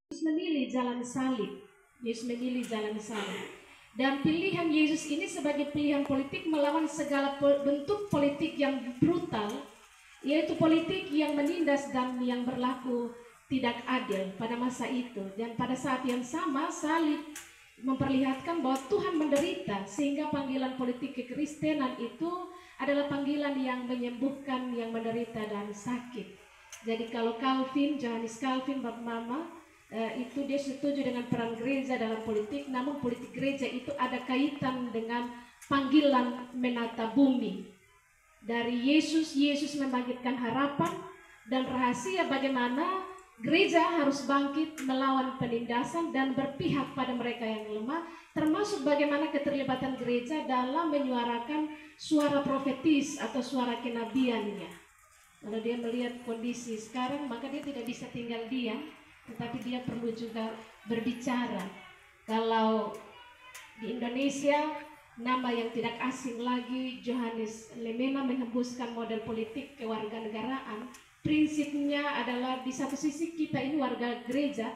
Yesus memilih jalan salib. Yesus memilih jalan salib. Dan pilihan Yesus ini sebagai pilihan politik melawan segala bentuk politik yang brutal, yaitu politik yang menindas dan yang berlaku tidak adil pada masa itu. Dan pada saat yang sama, salib memperlihatkan bahwa Tuhan menderita, sehingga panggilan politik kekristenan itu adalah panggilan yang menyembuhkan yang menderita dan sakit. Jadi kalau Calvin, Johannes Calvin, Bapak Mama, itu dia setuju dengan peran gereja dalam politik, namun politik gereja itu ada kaitan dengan panggilan menata bumi. Dari Yesus membangkitkan harapan dan rahasia bagaimana gereja harus bangkit melawan penindasan dan berpihak pada mereka yang lemah, termasuk bagaimana keterlibatan gereja dalam menyuarakan suara profetis atau suara kenabiannya. Kalau dia melihat kondisi sekarang, maka dia tidak bisa tinggal diam, tetapi dia perlu juga berbicara. Kalau di Indonesia, nama yang tidak asing lagi, Johannes Lemena menghembuskan model politik kewarganegaraan. Prinsipnya adalah di satu sisi kita ini warga gereja,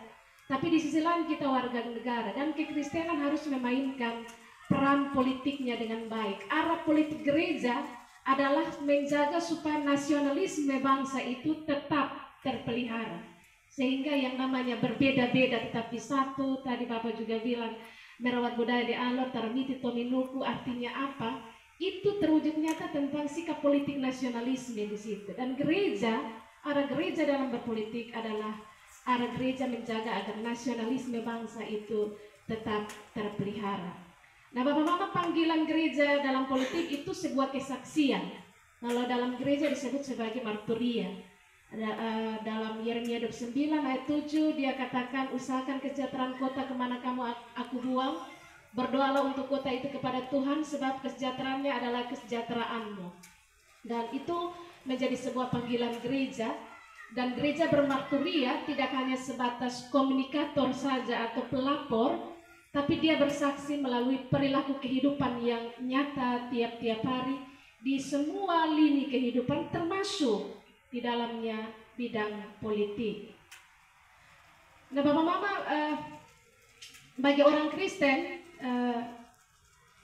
tapi di sisi lain kita warga negara, dan kekristenan harus memainkan peran politiknya dengan baik. Arah politik gereja adalah menjaga supaya nasionalisme bangsa itu tetap terpelihara, sehingga yang namanya berbeda-beda tetapi satu, tadi Bapak juga bilang merawat budaya di alor taramiti tominuku, artinya apa? Itu terwujud nyata tentang sikap politik nasionalisme di situ. Dan gereja, arah gereja dalam berpolitik adalah arah gereja menjaga agar nasionalisme bangsa itu tetap terpelihara. Nah, Bapak Mama, panggilan gereja dalam politik itu sebuah kesaksian. Kalau dalam gereja disebut sebagai marturia. Dalam Yeremia 29 ayat 7 dia katakan, usahakan kesejahteraan kota kemana kamu aku buang, berdoalah untuk kota itu kepada Tuhan, sebab kesejahteraannya adalah kesejahteraanmu. Dan itu menjadi sebuah panggilan gereja. Dan gereja bermarturia tidak hanya sebatas komunikator saja atau pelapor, tapi dia bersaksi melalui perilaku kehidupan yang nyata tiap-tiap hari di semua lini kehidupan, termasuk di dalamnya bidang politik. Nah, Bapak Mama, bagi orang Kristen,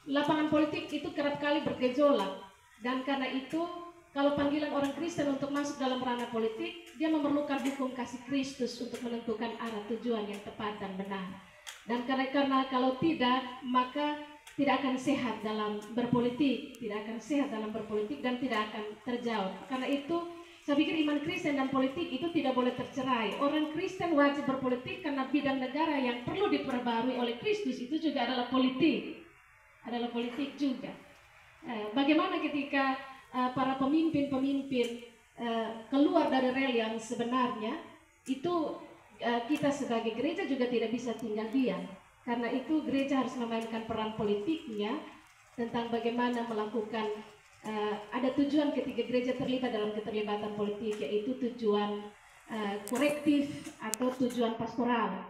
lapangan politik itu kerap kali bergejolak, dan karena itu kalau panggilan orang Kristen untuk masuk dalam ranah politik, dia memerlukan hukum kasih Kristus untuk menentukan arah tujuan yang tepat dan benar. Dan karena kalau tidak, maka tidak akan sehat dalam berpolitik, dan tidak akan terjawab. Karena itu saya pikir iman Kristen dan politik itu tidak boleh tercerai. Orang Kristen wajib berpolitik karena bidang negara yang perlu diperbarui oleh Kristus itu juga adalah politik. Adalah politik juga. Bagaimana ketika para pemimpin-pemimpin keluar dari rel yang sebenarnya, itu kita sebagai gereja juga tidak bisa tinggal diam. Karena itu gereja harus memainkan peran politiknya tentang bagaimana melakukan ada tujuan ketika gereja terlibat dalam keterlibatan politik, yaitu tujuan korektif atau tujuan pastoral,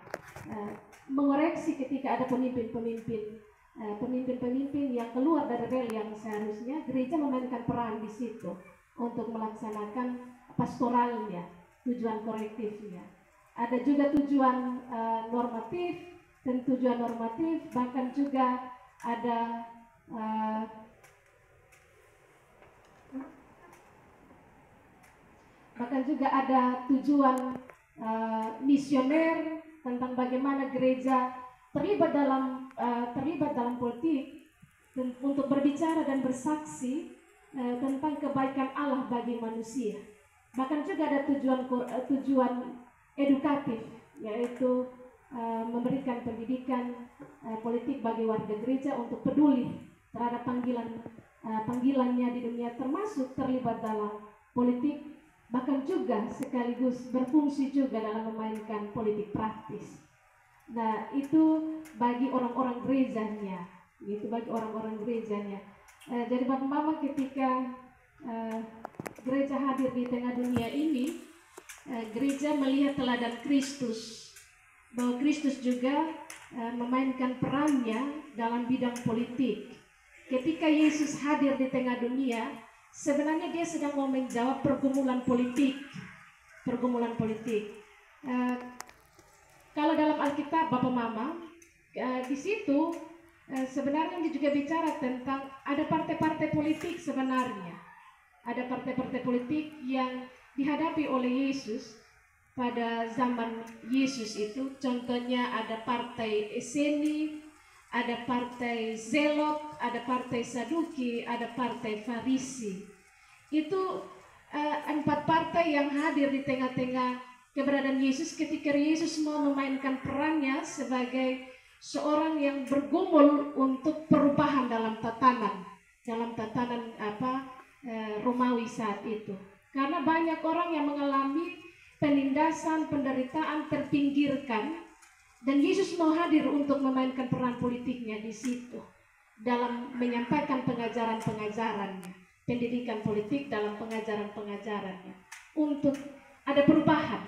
mengoreksi ketika ada pemimpin-pemimpin yang keluar dari rel yang seharusnya. Gereja memainkan peran di situ untuk melaksanakan pastoralnya, tujuan korektifnya. Ada juga tujuan normatif, dan tujuan normatif bahkan juga ada tujuan misioner, tentang bagaimana gereja terlibat dalam politik untuk berbicara dan bersaksi tentang kebaikan Allah bagi manusia. Bahkan juga ada tujuan edukatif, yaitu memberikan pendidikan politik bagi warga gereja untuk peduli terhadap panggilannya di dunia, termasuk terlibat dalam politik, bahkan juga sekaligus berfungsi juga dalam memainkan politik praktis. Nah, itu bagi orang-orang gerejanya, jadi Bapak Mama, ketika gereja hadir di tengah dunia ini, gereja melihat teladan Kristus, bahwa Kristus juga memainkan perannya dalam bidang politik. Ketika Yesus hadir di tengah dunia, sebenarnya dia sedang mau menjawab pergumulan politik. Kalau Alkitab Bapak Mama, di situ sebenarnya juga bicara tentang ada partai-partai politik sebenarnya. Ada partai-partai politik yang dihadapi oleh Yesus pada zaman Yesus itu. Contohnya ada partai Eseni, ada partai Zelot, ada partai Saduki, ada partai Farisi. Itu 4 partai yang hadir di tengah-tengah keberadaan Yesus ketika Yesus mau memainkan perannya sebagai seorang yang bergumul untuk perubahan dalam tatanan Romawi saat itu. Karena banyak orang yang mengalami penindasan, penderitaan, terpinggirkan, dan Yesus mau hadir untuk memainkan peran politiknya di situ dalam menyampaikan pengajaran-pengajarannya, pendidikan politik dalam pengajaran-pengajarannya untuk ada perubahan.